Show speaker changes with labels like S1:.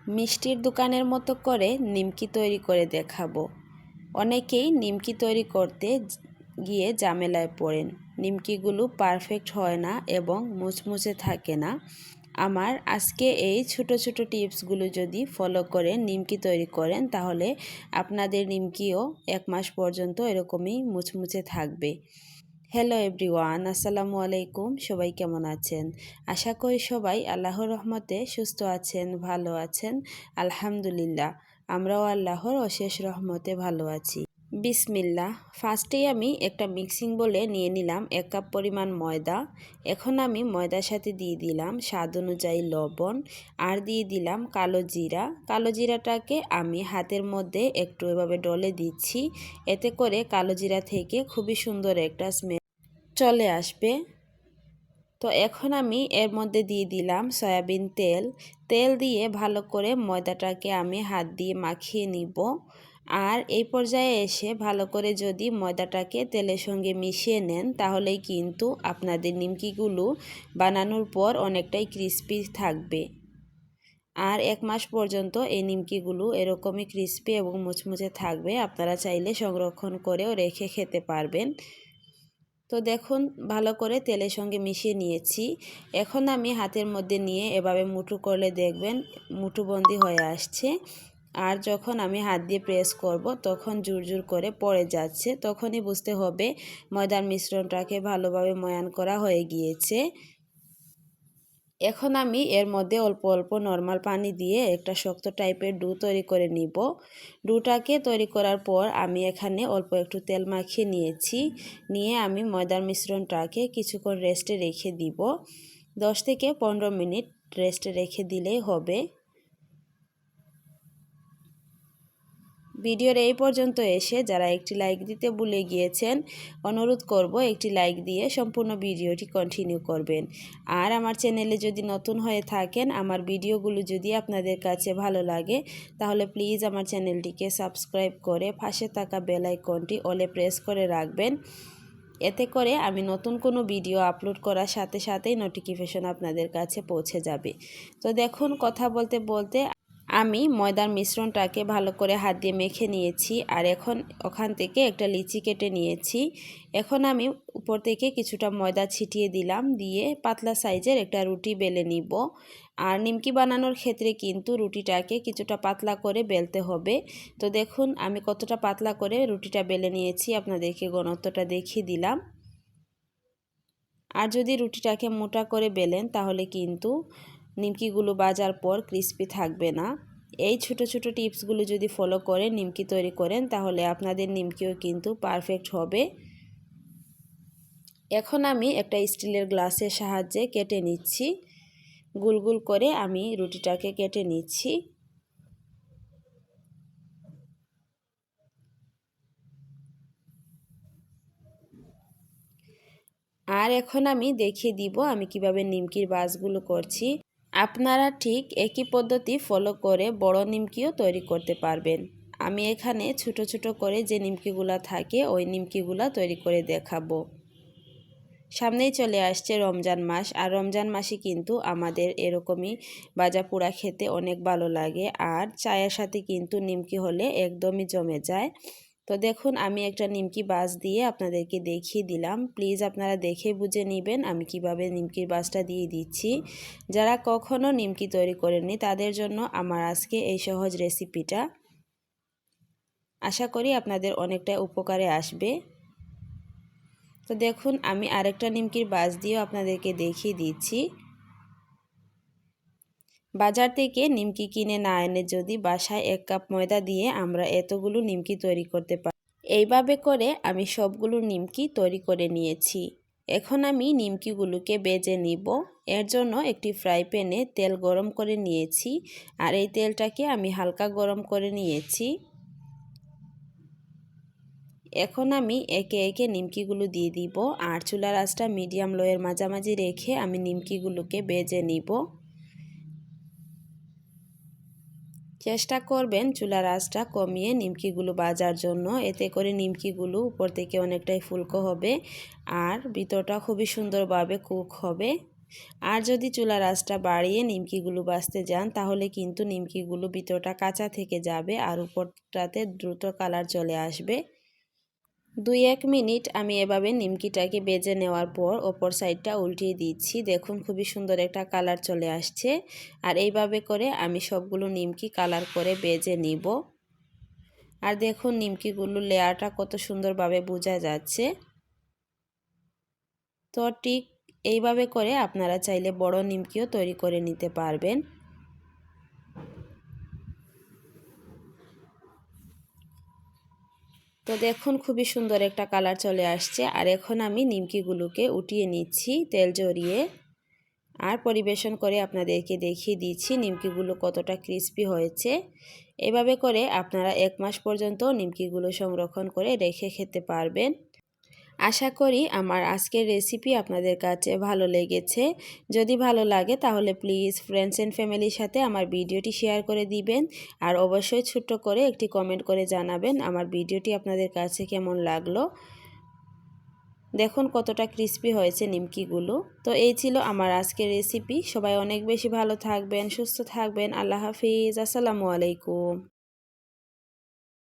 S1: মিষ্টির দোকানের মতো করে নিমকি তৈরি করে দেখাবো। অনেকেই নিমকি তৈরি করতে গিয়ে ঝামেলায় পড়েন। নিমকিগুলো পারফেক্ট হয় না এবং মুচমুচে থাকে না। আমার আজকে এই ছোট ছোট টিপসগুলো যদি ফলো করে নিমকি তৈরি করেন তাহলে আপনাদের নিমকিও 1 মাস পর্যন্ত এরকমই মুচমুচে থাকবে। হ্যালো এভরিওয়ান, আসসালামু আলাইকুম। সবাই কেমন আছেন? আশা করি সবাই আল্লাহর রহমতে সুস্থ আছেন, ভালো আছেন। আলহামদুলিল্লাহ, আমরাও আল্লাহর অশেষ রহমতে ভালো আছি। বিসমিল্লাহ। ফার্স্টেই আমি একটা মিক্সিং বলে নিয়ে নিলাম 1 কাপ পরিমাণ ময়দা। এখন আমি ময়দার সাথে দিয়ে দিলাম স্বাদ অনুযায়ী লবণ আর দিয়ে দিলাম কালো জিরা। কালো জিরাটাকে আমি হাতের মধ্যে একটু এভাবে ডলে দিচ্ছি। এতে করে কালো জিরা থেকে খুবই সুন্দর একটা স্মেল চলে আসবে। তো এখন আমি এর মধ্যে দিয়ে দিলাম সয়াবিন তেল। তেল দিয়ে ভালো করে ময়দাটাকে আমি হাত দিয়ে মাখিয়ে নিব। আর এই পর্যায়ে এসে ভালো করে যদি ময়দাটাকে তেলের সঙ্গে মিশিয়ে নেন তাহলেই কিন্তু আপনাদের নিমকিগুলো বানানোর পর অনেকটাই ক্রিস্পি থাকবে। আর 1 মাস পর্যন্ত এই নিমকিগুলো এরকমই ক্রিস্পি এবং মুচমুচে থাকবে। আপনারা চাইলে সংরক্ষণ করেও রেখে খেতে পারবেন। তো দেখুন, ভালো করে তেলের সঙ্গে মিশিয়ে নিয়েছি। এখন আমি হাতের মধ্যে নিয়ে এভাবে মুঠো করলে দেখবেন মুঠোবন্দি হয়ে আসছে। আর যখন আমি হাত দিয়ে প্রেস করব তখন জোর জোর করে পড়ে যাচ্ছে। তখনই বুঝতে হবে ময়দার মিশ্রণটাকে ভালোভাবে ময়ান করা হয়ে গিয়েছে। এখন আমি এর মধ্যে অল্প অল্প নর্মাল পানি দিয়ে একটা শক্ত টাইপের ডো তৈরি করে নিব। ডোটাকে তৈরি করার পর আমি এখানে অল্প একটু তেল মাখিয়ে নিয়েছি। নিয়ে আমি ময়দার মিশ্রণটাকে কিছুক্ষণ রেস্টে রেখে দিব। 10 থেকে 15 মিনিট রেস্টে রেখে দিলেই হবে। ভিডিওর এই পর্যন্ত এসে যারা একটি লাইক দিতে ভুলে গিয়েছেন, অনুরোধ করব একটি লাইক দিয়ে সম্পূর্ণ ভিডিওটি কন্টিনিউ করবেন। আর আমার চ্যানেলে যদি নতুন হয়ে থাকেন, আমার ভিডিওগুলো যদি আপনাদের কাছে ভালো লাগে তাহলে প্লিজ আমার চ্যানেলটিকে সাবস্ক্রাইব করে পাশে থাকা বেল আইকনটি অলে প্রেস করে রাখবেন। এতে করে আমি নতুন কোনো ভিডিও আপলোড করার সাথে সাথেই নোটিফিকেশন আপনাদের কাছে পৌঁছে যাবে। তো দেখুন, কথা বলতে বলতে আমি ময়দার মিশ্রণটাকে ভালো করে হাত দিয়ে মেখে নিয়েছি। আর এখন ওখান থেকে একটা লিচি কেটে নিয়েছি। এখন আমি উপর থেকে কিছুটা ময়দা ছিটিয়ে দিলাম, দিয়ে পাতলা সাইজের একটা রুটি বেলে নিব। আর নিমকি বানানোর ক্ষেত্রে কিন্তু রুটিটাকে কিছুটা পাতলা করে বেলতে হবে। তো দেখুন আমি কতটা পাতলা করে রুটিটা বেলে নিয়েছি, আপনাদেরকে ঘনত্বটা দেখিয়ে দিলাম। আর যদি রুটিটাকে মোটা করে বেলেন তাহলে কিন্তু নিমকিগুলো ভাজার পর ক্রিস্পি থাকবে না। এই ছোট ছোট টিপসগুলো যদি ফলো করে নিমকি তৈরি করেন তাহলে আপনাদের নিমকিও কিন্তু পারফেক্ট হবে। এখন আমি একটা স্টিলের গ্লাসের সাহায্যে কেটে নিচ্ছি। গোল গোল করে আমি রুটিটাকে কেটে নিচ্ছি। আর এখন আমি দেখিয়ে দিব আমি কিভাবে নিমকির বাসগুলো করছি। আপনারা ঠিক একই পদ্ধতি ফলো করে বড় নিমকিও তৈরি করতে পারবেন। আমি এখানে ছোট ছোট করে যে নিমকিগুলো থাকে ওই নিমকিগুলো তৈরি করে দেখাবো। সামনেই চলে আসছে রমজান মাস, আর রমজান মাসে কিন্তু আমাদের এরকমই ভাজা পোড়া খেতে অনেক ভালো লাগে। আর চায়ের সাথে কিন্তু নিমকি হলে একদমই জমে যায়। তো দেখুন আমি একটা নিমকি বাস দিয়ে আপনাদেরকে দেখিয়ে দিলাম। প্লিজ আপনারা দেখে বুঝে নেবেন আমি কিভাবে নিমকির বাসটা দিয়ে দিচ্ছি। যারা কখনো নিমকি তৈরি করেননি তাদের জন্য আমার আজকে এই সহজ রেসিপিটা। আশা করি আপনাদের অনেকটা উপকারে আসবে। তো দেখুন আমি আরেকটা নিমকির বাস দিয়েও আপনাদেরকে দেখিয়ে দিচ্ছি। বাজার থেকে নিমকি কিনে না এনে যদি বাসায় 1 কাপ ময়দা দিয়ে আমরা এতগুলো নিমকি তৈরি করতে পারি। এইভাবে করে আমি সবগুলো নিমকি তৈরি করে নিয়েছি। এখন আমি নিমকিগুলোকে ভেজে নিব। এর জন্য একটি ফ্রাই প্যানে তেল গরম করে নিয়েছি। আর এই তেলটাকে আমি হালকা গরম করে নিয়েছি। এখন আমি একে একে নিমকিগুলো দিয়ে দিব। আর চুলার আঁচটা মিডিয়াম লোয়ের মাঝামাঝি রেখে আমি নিমকিগুলোকে ভেজে নিব। চেষ্টা করবেন চুলার আঁচটা কমিয়ে নিমকিগুলো ভাজার জন্য। এতে করে নিমকিগুলো উপর থেকে অনেকটাই ফুলকো হবে আর ভিতরটা খুবই সুন্দরভাবে কুক হবে। আর যদি চুলার আঁচটা বাড়িয়ে নিমকিগুলো ভাজতে যান তাহলে কিন্তু নিমকিগুলো ভিতরটা কাঁচা থেকে যাবে আর উপরটাতে দ্রুত কালার চলে আসবে। 2-1 মিনিট আমি এভাবে নিমকিটাকে ভেজে নেওয়ার পর ওপর সাইডটা উল্টিয়ে দিচ্ছি। দেখুন খুবই সুন্দর একটা কালার চলে আসছে। আর এইভাবে করে আমি সবগুলো নিমকি কালার করে ভেজে নিব। আর দেখুন নিমকিগুলোর লেয়ারটা কত সুন্দরভাবে বোঝা যাচ্ছে। তো ঠিক এইভাবে করে আপনারা চাইলে বড় নিমকিও তৈরি করে নিতে পারবেন। তো দেখুন খুবই সুন্দর একটা কালার চলে আসছে। আর এখন আমি নিমকিগুলোকে উঠিয়ে নিচ্ছি তেল ঝরিয়ে। আর পরিবেশন করে আপনাদেরকে দেখিয়ে দিচ্ছি নিমকিগুলো কতটা ক্রিস্পি হয়েছে। এভাবে করে আপনারা 1 মাস পর্যন্ত নিমকিগুলো সংরক্ষণ করে রেখে খেতে পারবেন। আশা করি আমার আজকের রেসিপি আপনাদের কাছে ভালো লেগেছে। যদি ভালো লাগে তাহলে প্লিজ ফ্রেন্ডস এন্ড ফ্যামিলির সাথে আমার ভিডিওটি শেয়ার করে দিবেন। আর অবশ্যই ছোট্ট করে একটি কমেন্ট করে জানাবেন আমার ভিডিওটি আপনাদের কাছে কেমন লাগলো। দেখুন কতটা ক্রিস্পি হয়েছে নিমকিগুলো। তো এই ছিল আমার আজকের রেসিপি। সবাই অনেক বেশি ভালো থাকবেন, সুস্থ থাকবেন। আল্লাহ হাফিজ। আসসালামু আলাইকুম।